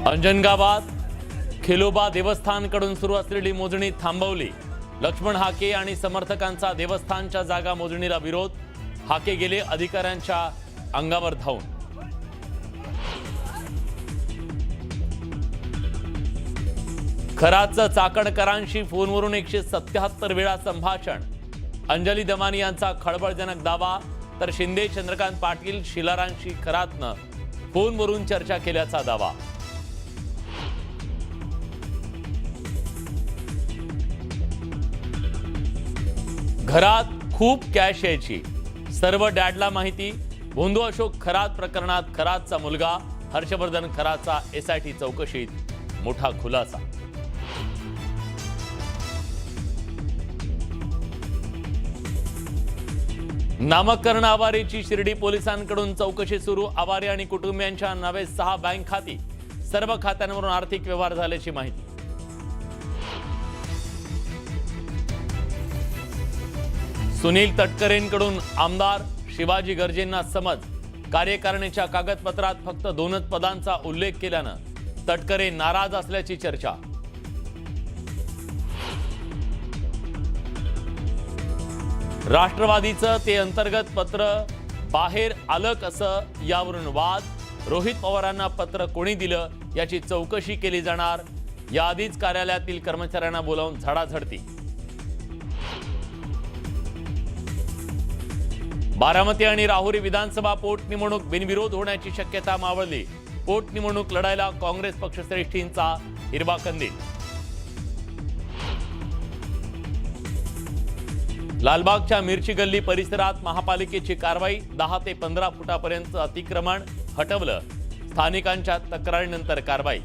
अंजनगावात खेलोबा देवस्थानकडून सुरू असलेली मोजणी थांबवली। लक्ष्मण हाके आणि समर्थकांचा देवस्थानच्या जागा मोजणीला विरोध। हाके गेले अधिकाऱ्यांच्या अंगावर धावून। खराचं चाकणकरांशी फोनवरून 177 वेळा संभाषण। अंजली दमानी यांचा खळबळजनक दावा, तर शिंदे चंद्रकांत पाटील शिलारांशी खरातनं फोनवरून चर्चा केल्याचा दावा। घरात खूप कॅश यायची, सर्व डॅडला माहिती। भोंदू अशोक खरात प्रकरणात खरातचा मुलगा हर्षवर्धन खरातचा एसआयटी चौकशीत मोठा खुलासा। नामकरण आवारीची शिर्डी पोलिसांकडून चौकशी सुरू। आवारी आणि कुटुंबियांच्या नावे 6 बँक खाती, सर्व खात्यांवरून आर्थिक व्यवहार झाल्याची माहिती। सुनील तटकरेंकडून आमदार शिवाजी गर्जेंना समज। कार्यकारिणीच्या कागदपत्रात फक्त 2च पदांचा उल्लेख केल्यानं तटकरे नाराज असल्याची चर्चा। राष्ट्रवादीचं ते अंतर्गत पत्र बाहेर आलं कसं, यावरून वाद। रोहित पवारांना पत्र कोणी दिलं याची चौकशी केली जाणार। याआधीच कार्यालयातील कर्मचाऱ्यांना बोलावून झडाझडती। बारामती आणि राहुरी विधानसभा पोटनिवडणूक बिनविरोध होण्याची शक्यता मावळली। पोटनिवडणूक लढायला काँग्रेस पक्षश्रेष्ठींचा हिरवा कंदील। लालबागच्या मिरची गल्ली परिसरात महापालिकेची कारवाई। 10 ते 15 फुटापर्यंत अतिक्रमण हटवलं। स्थानिकांच्या तक्रारीनंतर कारवाई।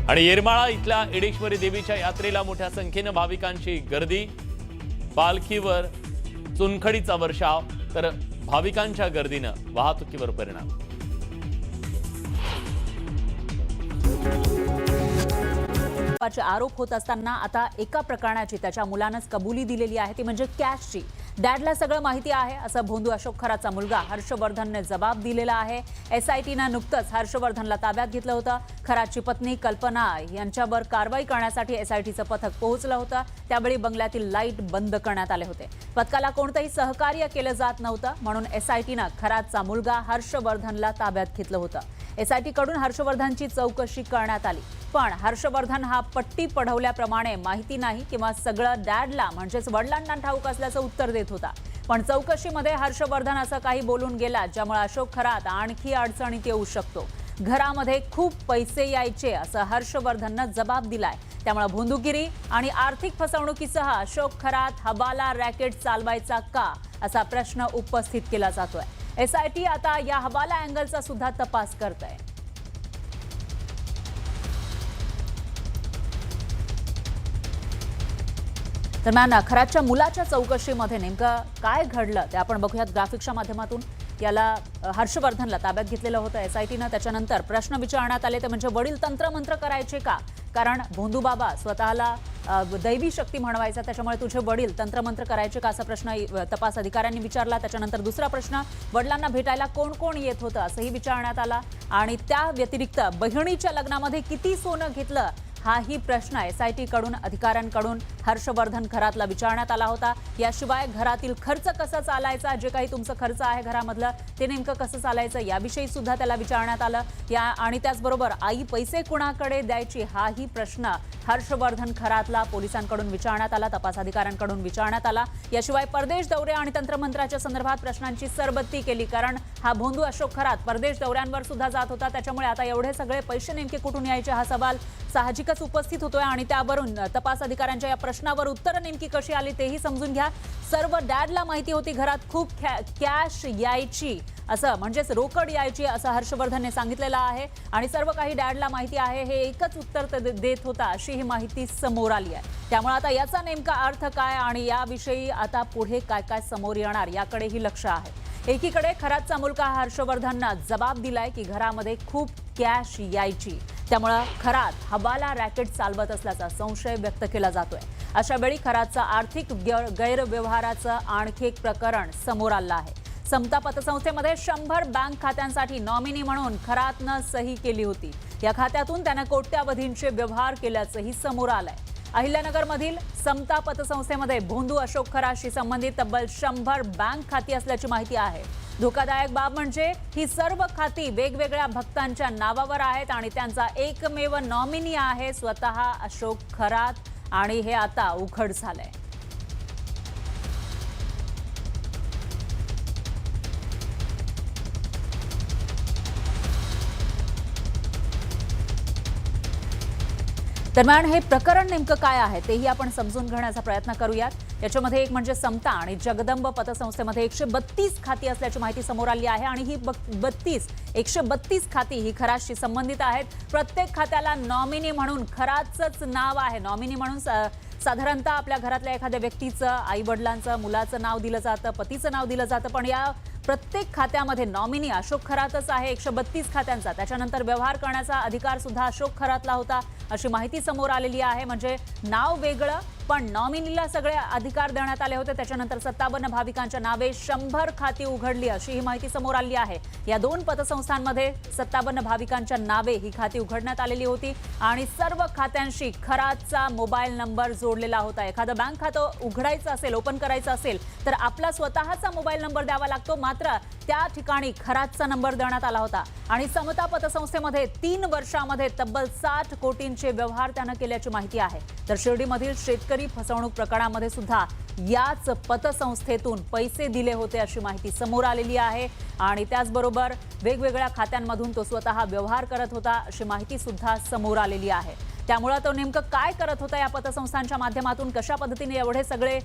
आणि येरमाळा इथल्या एडेश्वरी देवीच्या यात्रेला मोठ्या संख्येने भाविकांची गर्दी। पालखीवर चुनखडीचा वर्षाव, तर भाविकांच्या गर्दीनं वाहतुकीवर परिणाम। आरोप होत असताना आता एका प्रकरणाची त्याच्या मुलानंच कबुली दिलेली आहे, ती म्हणजे कॅशची। डॅडला सगळं माहिती आहे असं भोंदू अशोक खरातचा मुलगा हर्षवर्धनने जबाब दिलेला आहे। एसआयटीनं नुकतंच हर्षवर्धनला ताब्यात घेतलं होतं। खरातची पत्नी कल्पना यांच्यावर कारवाई करण्यासाठी एसआयटीचं पथक पोहोचलं होतं। त्यावेळी बंगल्यातील लाईट बंद करण्यात आले होते। पथकाला कोणतंही सहकार्य केलं जात नव्हतं, म्हणून एसआयटीनं खरातचा मुलगा हर्षवर्धनला ताब्यात घेतलं होतं। एसआयटी कडून हर्षवर्धनची चौकशी करण्यात आली, पण हर्षवर्धन हा पट्टी पढवल्याप्रमाणे माहिती नाही किंवा सगळं डॅडला म्हणजेच वडिलांना ठाऊक असल्याचं उत्तर देत होता। पण चौकशीमध्ये हर्षवर्धन असं काही बोलून गेला ज्यामुळे अशोक खरात आणखी अडचणीत येऊ शकतो। घरामध्ये खूप पैसे यायचे असं हर्षवर्धननं जबाब दिलाय। त्यामुळे भोंदूगिरी आणि आर्थिक फसवणुकीसह अशोक खरात हवाला रॅकेट चालवायचा का असा प्रश्न उपस्थित केला जातोय। एसआयटी आता या हवाला अँगलचा सुद्धा तपास करते। दरम्यान खरातच्या मुलाच्या चौकशीमध्ये नेमकं काय घडलं ते आपण बघूयात ग्राफिक्सच्या माध्यमातून। याला हर्षवर्धनला ताब्यात घेतलेलं होतं एसआयटीनं। त्याच्यानंतर प्रश्न विचारण्यात आले ते म्हणजे वडील तंत्रमंत्र करायचे का, कारण भोंदू बाबा स्वतःला दैवी शक्ती म्हणवायचा, त्याच्यामुळे तुझे वडील तंत्रमंत्र करायचे का असा प्रश्न तपास अधिकाऱ्यांनी विचारला। त्याच्यानंतर दुसरा प्रश्न, वडिलांना भेटायला कोण कोण येत होतं असंही विचारण्यात आला। आणि त्या व्यतिरिक्त बहिणीच्या लग्नामध्ये किती सोनं घेतलं हाही प्रश्न एसआयटी कडून अधिकाऱ्यांकडून हर्षवर्धन खरातला विचारण्यात आला होता। याशिवाय घरातील खर्च कसा चालायचा, जे काही तुमचं खर्च आहे घरामधलं ते नेमकं कसं चालायचं याविषयी सुद्धा त्याला विचारण्यात आलं। आणि त्याचबरोबर आई पैसे कुणाकडे द्यायची हाही प्रश्न हर्षवर्धन खरातला पोलिसांकडून विचारण्यात आला, तपास अधिकाऱ्यांकडून विचारण्यात आला। याशिवाय परदेश दौरे आणि तंत्रमंत्राच्या संदर्भात प्रश्नांची सरबत्ती केली, कारण हा भोंदू अशोक खरात परदेश दौऱ्यांवर सुद्धा जात होता। त्याच्यामुळे आता एवढे सगळे पैसे नेमके कुठून यायचे हा सवाल साहजिकच उपस्थित होतोय। आणि त्यावरून तपास अधिकाऱ्यांच्या या प्रश्नावर उत्तर नेमकी कशी आली तेही समजून घ्या। सर्व डॅडला माहिती होती घरात खूप कॅश यायची, असं म्हणजेच रोकड यायची असं हर्षवर्धनने सांगितलेलं आहे। आणि सर्व काही डॅडला माहिती आहे हे एकच उत्तर देत होता अशी ही माहिती समोर आली आहे। त्यामुळे आता याचा नेमका अर्थ काय आणि याविषयी आता पुढे काय काय समोर येणार याकडेही लक्ष आहे। एकीकडे खरातचा मुलगा हर्षवर्धनने जबाब दिलाय की घरामध्ये खूप कॅश यायची, त्यामुळे खरात हवाला रॅकेट चालवत असल्याचा संशय व्यक्त केला जातोय। अशा वेळी खरातचा आर्थिक गैरव्यवहाराचं आणखी एक प्रकरण समोर आलं आहे। समता पतसंस्थेमध्ये 100 बँक खात्यांसाठी नॉमिनी म्हणून खरातनं सही केली होती. या खात्यातून त्यानं कोट्यावधींचे व्यवहार केल्याचंही समोर आलंय. अहिल्यानगरमधील समता पतसंस्थेमध्ये भोंदू अशोक खरातशी संबंधित तब्बल 100 बँक खाती असल्याची माहिती आहे. धोकादायक बाब म्हणजे ही सर्व खाती वेगवेगळ्या भक्तांच्या नावावर आहेत आणि त्यांचा एकमेव नॉमिनी आहे स्वतः अशोक खरात, आणि हे आता उघड झालंय. दरम्यान हे प्रकरण नेमकं काय आहे तेही आपण समजून घेण्याचा प्रयत्न करूयात. याच्यामध्ये एक म्हणजे समता आणि जगदंब पतसंस्थेमध्ये 132 खाती असल्याची माहिती समोर आली आहे आणि ही 132 खाती ही खरातशी संबंधित आहेत. प्रत्येक खात्याला नॉमिनी म्हणून खरातच नाव आहे. नॉमिनी म्हणून साधारणतः आपल्या घरातल्या एखाद्या व्यक्तीचं, आई वडिलांचं, मुलाचं नाव दिलं जातं, पतीचं नाव दिलं जातं, पण या प्रत्येक खात्यामध्ये नॉमिनी अशोक खरातच आहे 132 खात्यांचा. त्याच्यानंतर व्यवहार करण्याचा अधिकार सुद्धा अशोक खरातला होता अशी माहिती समोर आलेली आहे. म्हणजे नाव वेगळं पण नॉमिनीला सगळे अधिकार देण्यात आले होते. त्याच्यानंतर 57 भाविकांच्या नावे 100 खाती उघडली अशी ही माहिती समोर आली आहे. या दोन पतसंस्थांमध्ये 57 भाविकांच्या नावे ही खाती उघडण्यात आलेली होती आणि सर्व खात्यांशी खरातचा मोबाईल नंबर जोडलेला होता. एखादं बँक खातं उघडायचं असेल, ओपन करायचं असेल तर आपला स्वतःचा मोबाईल नंबर द्यावा लागतो. मात्र त्या ठिकाणी खरातचा नंबर देण्यात आला होता. आणि समता पतसंस्थेमध्ये 3 वर्षामध्ये तब्बल 60 कोटींचे व्यवहार त्यानं केल्याची माहिती आहे. तर शिर्डीमधील शेतकरी फसवणूक प्रकरणामध्ये सुद्धा याच पतसंस्थेतून पैसे दिले होते अशी माहिती समोर आलेली आहे. आणि त्याचबरोबर वेगवेगळ्या खात्यांमधून तो स्वतः व्यवहार करत होता अशी माहिती सुद्धा समोर आलेली आहे. त्यामुळे तो नेमकं काय करत होता या पतसंस्थांच्या माध्यमातून, कशा पद्धतीने एवढे सगळे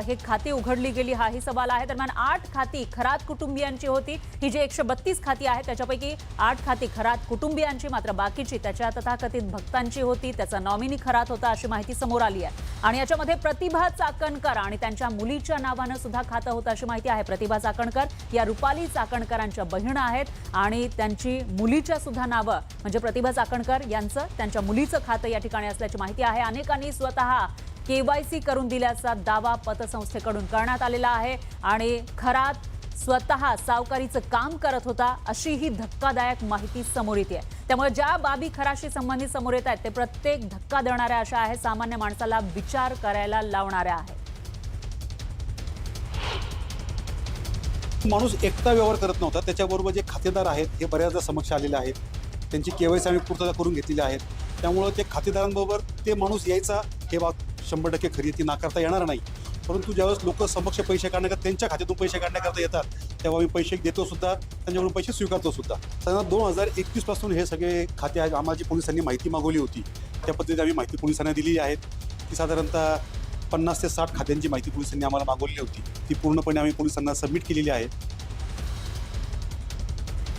हे खाती उघडली गेली हाही सवाल आहे. दरम्यान 8 खाती खरात कुटुंबियांची होती. ही जी 132 खाती आहेत त्याच्यापैकी 8 खाती खरात कुटुंबियांची, मात्र बाकीची त्याच्या तथाकथित भक्तांची होती. त्याचा नॉमिनी खरात होता अशी माहिती समोर आली आहे. आणि याच्यामध्ये प्रतिभा चाकणकर आणि त्यांच्या मुलीच्या नावानं सुद्धा खातं होतं अशी माहिती आहे. प्रतिभा चाकणकर या रुपाली चाकणकरांच्या बहीण आहेत आणि त्यांची मुलीच्या सुद्धा नावं म्हणजे प्रतिभा चाकणकर यांचं त्यांच्या मुलीचं खातं या ठिकाणी असल्याची माहिती आहे. अनेकांनी स्वतः KYC करून दिल्याचा दावा पतसंस्थेकडून करण्यात आलेला आहे आणि खरात स्वतः सावकारीचं काम करत होता अशी ही धक्कादायक माहिती समोर येते. त्यामुळे ज्या बाबी खराशी संबंधित समोर येत आहेत ते प्रत्येक धक्का देणाऱ्या अशा आहेत, सामान्य माणसाला विचार करायला लावणाऱ्या आहेत. माणूस एकटा व्यवहार करत नव्हता, त्याच्याबरोबर जे खातेदार आहेत हे बऱ्याचदा समक्ष आलेले आहेत. त्यांची KYC आम्ही पूर्तता करून घेतलेली आहेत. त्यामुळं ते खातेदारांबरोबर ते माणूस यायचा हे बाब 100% खरी ती नाकारता येणार नाही. परंतु ज्यावेळेस लोक समक्ष पैसे काढण्याकरता त्यांच्या खात्यातून पैसे काढण्याकरता येतात तेव्हा आम्ही पैसे देतो सुद्धा, त्यांच्याकडून पैसे स्वीकारतो सुद्धा. साधारण 2021 पासून हे सगळे खाते आहेत. आम्हाला जी पोलिसांनी माहिती मागवली होती त्या पद्धतीने आम्ही माहिती पोलिसांना दिली आहे. ती साधारणतः 50 ते 60 खात्यांची माहिती पोलिसांनी आम्हाला मागवली होती. ती पूर्णपणे आम्ही पोलिसांना सबमिट केलेली आहे.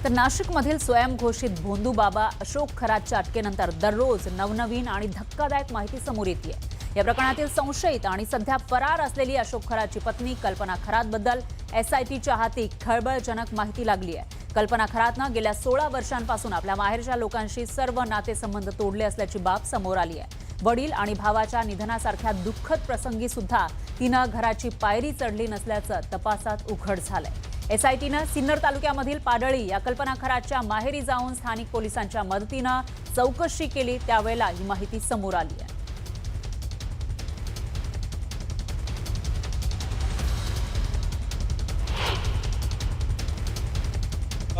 तर नाशिकमधील स्वयंघोषित भोंदू बाबा अशोक खरातच्या अटकेनंतर दररोज नवनवीन आणि धक्कादायक माहिती समोर येते. या प्रकरणातील संशयित आणि सध्या फरार असलेली अशोक खरातची पत्नी कल्पना खरातबद्दल SITच्या हाती खळबळजनक माहिती लागली आहे. कल्पना खरातनं गेल्या 16 वर्षांपासून आपल्या माहेरच्या लोकांशी सर्व नातेसंबंध तोडले असल्याची बाब समोर आली आहे. वडील आणि भावाच्या निधनासारख्या दुःखद प्रसंगी सुद्धा तिनं घराची पायरी चढली नसल्याचं तपासात उघड झालंय. SITनं सिन्नर तालुक्यामधील पाडळी या कल्पना खरातच्या माहेरी जाऊन स्थानिक पोलिसांच्या मदतीनं चौकशी केली. त्यावेळेला ही माहिती समोर आली आहे.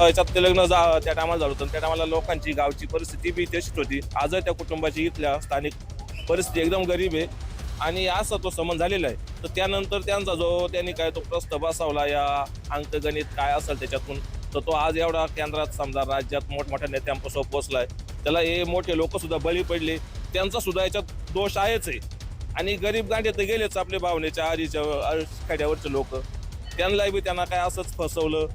याच्यात ते लग्न त्या टायमाला झालं होतं. त्या टायमाला लोकांची गावची परिस्थिती बी तशीच होती. आज त्या कुटुंबाची इथल्या स्थानिक परिस्थिती एकदम गरीब आहे आणि असा तो संबंध झालेला आहे. तर त्यानंतर त्यांचा त्यांनी काय तो प्रश्न बसवला या अंकगणित काय असेल त्याच्यातून, तर तो आज एवढा केंद्रात समजा राज्यात मोठमोठ्या नेत्यांपासून पोहोचलाय. त्याला हे मोठे लोक सुद्धा बळी पडले, त्यांचा सुद्धा याच्यात दोष आहेच आहे. आणि गरीब गांडे तर गेलेच आपले भावनेच्या आरीच्या खेड्यावरचे लोक, त्यांनाही बी त्यांना काय असंच फसवलं.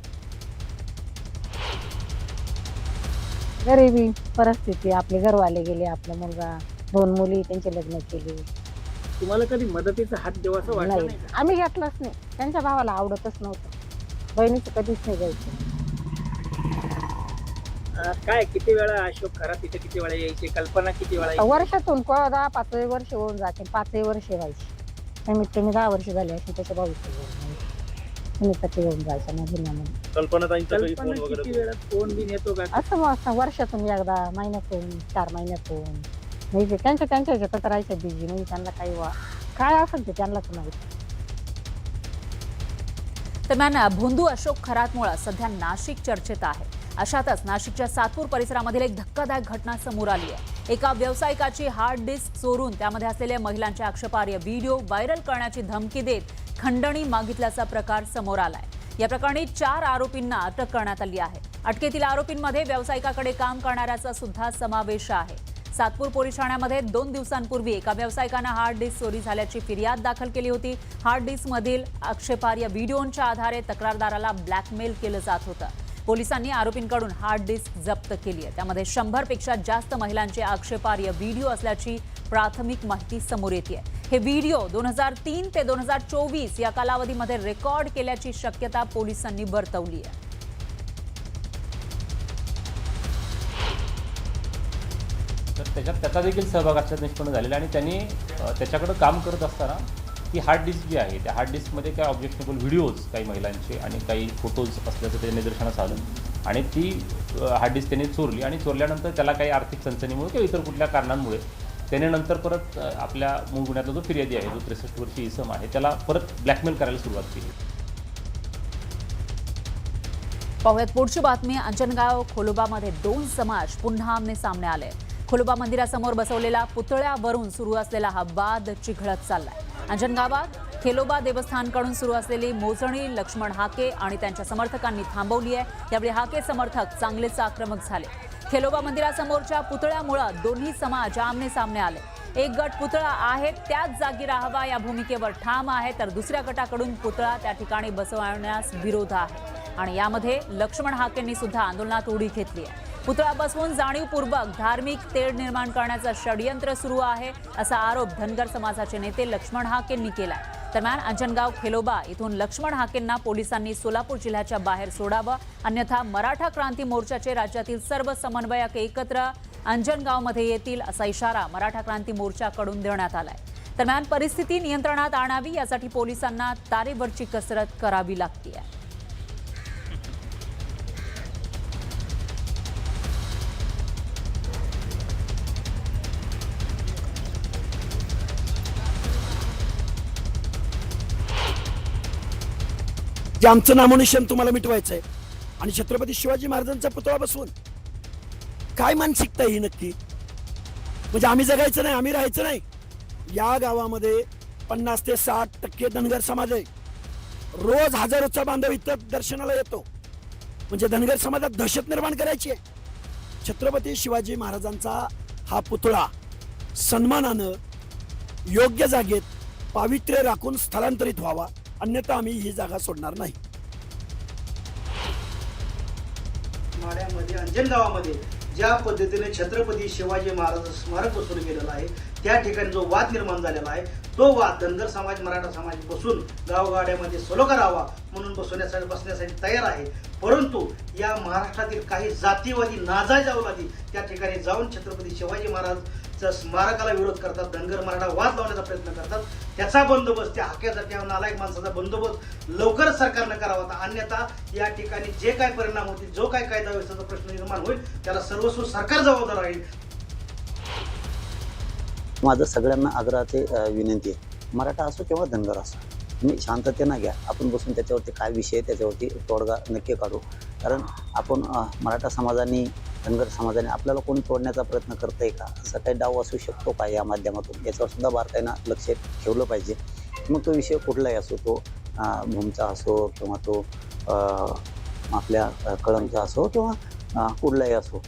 गरिबी परिस्थिती, आपले घरवाले गेले, आपला मुलगा, 2 मुली त्यांचे लग्न केले. तुम्हाला कधी मदतीचा हात देवाचं वाटलं नाही, नाही का? आम्ही घेतलाच नाही. त्यांच्या भावाला आवडतच नव्हतं. बहिणीचं कधीच नाही जायचं. काय किती वेळा अशोक खरात तिथे किती वेळा यायचे, कल्पना किती वेळा यायची? वर्षातून 10-5 वर्ष होऊन जाते, 5 वर्ष व्हायची. कमीत कमी 10 वर्ष झाली अशी त्याच्या भाऊ. कुणीतरी येऊन जायचं नाही दुनियामध्ये. कल्पना किती वेळा फोन बिन येतो का? असं मग असं वर्षातून एकदा, महिन्यातून, 4 महिन्यातून म्हणजे त्यांच्या ह्याच्यात राहायचं बिझी, म्हणजे त्यांना काही काय असेल ते त्यांनाच माहिती. दरम्यान भोंदू अशोक खरातमुळं सध्या नाशिक चर्चेत आहे. अशातच नाशिकच्या सातपूर परिसरामधील एक धक्कादायक घटना समोर आली आहे. एका व्यावसायिकाची हार्ड डिस्क चोरून त्यामध्ये असलेले महिलांचे आक्षेपार्ह व्हिडिओ व्हायरल करण्याची धमकी देत खंडणी मागितल्याचा प्रकार समोर आलाय. या प्रकरणी 4 आरोपींना अटक करण्यात आली आहे. अटकेतील आरोपींमध्ये व्यावसायिकाकडे काम करणाऱ्याचा सुद्धा समावेश आहे. सातपूर पोलीस ठाण्यामध्ये 2 दिवसांपूर्वी एका व्यावसायिकानं हार्ड डिस्क चोरी झाल्याची फिर्याद दाखल केली होती. हार्ड डिस्कमधील आक्षेपार्ह व्हिडिओच्या आधारे तक्रारदाराला ब्लॅकमेल केलं जात होतं. पोलिसांनी आरोपींकडून हार्ड डिस्क जप्त केली आहे. त्यामध्ये 100पेक्षा जास्त महिलांचे आक्षेपार्ह व्हिडिओ असल्याची प्राथमिक माहिती समोर येते. हे व्हिडिओ 2003 ते 2024 या कालावधीमध्ये रेकॉर्ड केल्याची शक्यता पोलिसांनी वर्तवली आहे. तर त्याच्यात त्याचा देखील सहभाग असल्याचं निष्पन्न झालेला आणि त्यांनी त्याच्याकडं काम करत असताना ती हार्ड डिस्क जी आहे त्या हार्ड डिस्कमध्ये काही ऑब्जेक्शनेबल व्हिडिओज काही महिलांचे आणि काही फोटोज असल्याचं ते निदर्शनास आलं आणि ती हार्ड डिस्क त्यांनी चोरली आणि चोरल्यानंतर त्याला काही आर्थिक चणचणीमुळे किंवा इतर कुठल्या कारणांमुळे त्याने नंतर परत आपल्या मूळ गुन्ह्यातला जो फिर्यादी आहे जो 63 वर्षीय इसम आहे त्याला परत ब्लॅकमेल करायला सुरुवात केली. पाहुयात पुढची बातमी. अंजनगाव खोलोबामध्ये 2 समाज पुन्हा आमने सामने आले. खोलोबा मंदिरासमोर बसवलेला पुतळ्यावरून सुरू असलेला हा वाद चिघळत चाललाय. अंजनगावात खेलोबा देवस्थानकडून सुरू असलेली मोजणी लक्ष्मण हाके आणि त्यांच्या समर्थकांनी थांबवली आहे. यावेळी हाके समर्थक चांगलेच आक्रमक झाले. खेलोबा मंदिरासमोरच्या पुतळ्यामुळे दोन्ही समाज आमने सामने आले. एक गट पुतळा आहे त्याच जागी राहावा या भूमिकेवर ठाम आहे तर दुसऱ्या गटाकडून पुतळा त्या ठिकाणी बसवण्यास विरोध आहे आणि यामध्ये लक्ष्मण हाकेंनी सुद्धा आंदोलनात उडी घेतली आहे. पुतळा बसवून जाणीवपूर्वक धार्मिक तेढ निर्माण करण्याचं षडयंत्र सुरू आहे असा आरोप धनगर समाजाचे नेते लक्ष्मण हाकेंनी केलाय. दरम्यान अंजनगाव खेलोबा इथून लक्ष्मण हाकेंना पोलिसांनी सोलापूर जिल्ह्याच्या बाहेर सोडावं अन्यथा मराठा क्रांती मोर्चाचे राज्यातील सर्व समन्वयक एकत्र अंजनगावमध्ये येतील असा इशारा मराठा क्रांती मोर्चाकडून देण्यात आलाय. दरम्यान परिस्थिती नियंत्रणात आणावी यासाठी पोलिसांना तारेवरची कसरत करावी लागते. जे आमचं नामोनिशाण तुम्हाला मिटवायचं आहे आणि छत्रपती शिवाजी महाराजांचा पुतळा बसवून काय मानसिकता ही नक्की? म्हणजे आम्ही जगायचं नाही, आम्ही राहायचं नाही. या गावामध्ये 50 ते 60% धनगर समाज आहे. रोज हजारोचा बांधव इथं दर्शनाला येतो. म्हणजे धनगर समाजात दहशत निर्माण करायची आहे. छत्रपती शिवाजी महाराजांचा हा पुतळा सन्मानानं योग्य जागेत पावित्र्य राखून स्थलांतरित व्हावा अन्यथा आम्ही ही जागा सोडणार नाही. माड्यामध्ये अंजनगावामध्ये ज्या पद्धतीने छत्रपती शिवाजी महाराज स्मारक बसवलं गेलेलं आहे त्या ठिकाणी जो वाद निर्माण झालेला आहे तो वाद धनगर समाज मराठा समाज बसून गावगाड्यामध्ये सलोखा राहावा म्हणून बसण्यासाठी तयार आहे. परंतु या महाराष्ट्रातील काही जातीवादी नाजायज अवलादी त्या ठिकाणी जाऊन छत्रपती शिवाजी महाराजच्या स्मारकाला विरोध करतात. धनगर मराठा वाद लावण्याचा प्रयत्न करतात. त्याचा बंदोबस्त त्या हाक्याचा त्या नालायक माणसाचा बंदोबस्त लवकरच सरकारनं करावा अन्यथा या ठिकाणी जे काय परिणाम होतील जो काय कायदा व्यवस्थेचा प्रश्न निर्माण होईल त्याला सर्वस्व सरकार जबाबदार राहील. माझं सगळ्यांना आग्रहाची विनंती आहे मराठा असो किंवा धनगर असो तुम्ही शांततेनं घ्या. आपण बसून त्याच्यावरती काय विषय त्याच्यावरती तोडगा नक्की काढू. कारण आपण मराठा समाजाने धनगर समाजाने आपल्याला कोणी तोडण्याचा प्रयत्न करतंय का असा काही डाव असू शकतो का या माध्यमातून याच्यावर सुद्धा बारकाईनं लक्ष ठेवलं पाहिजे. मग तो विषय कुठलाही असो तो भूमचा असो किंवा तो आपल्या कळमचा असो किंवा कुठलाही असो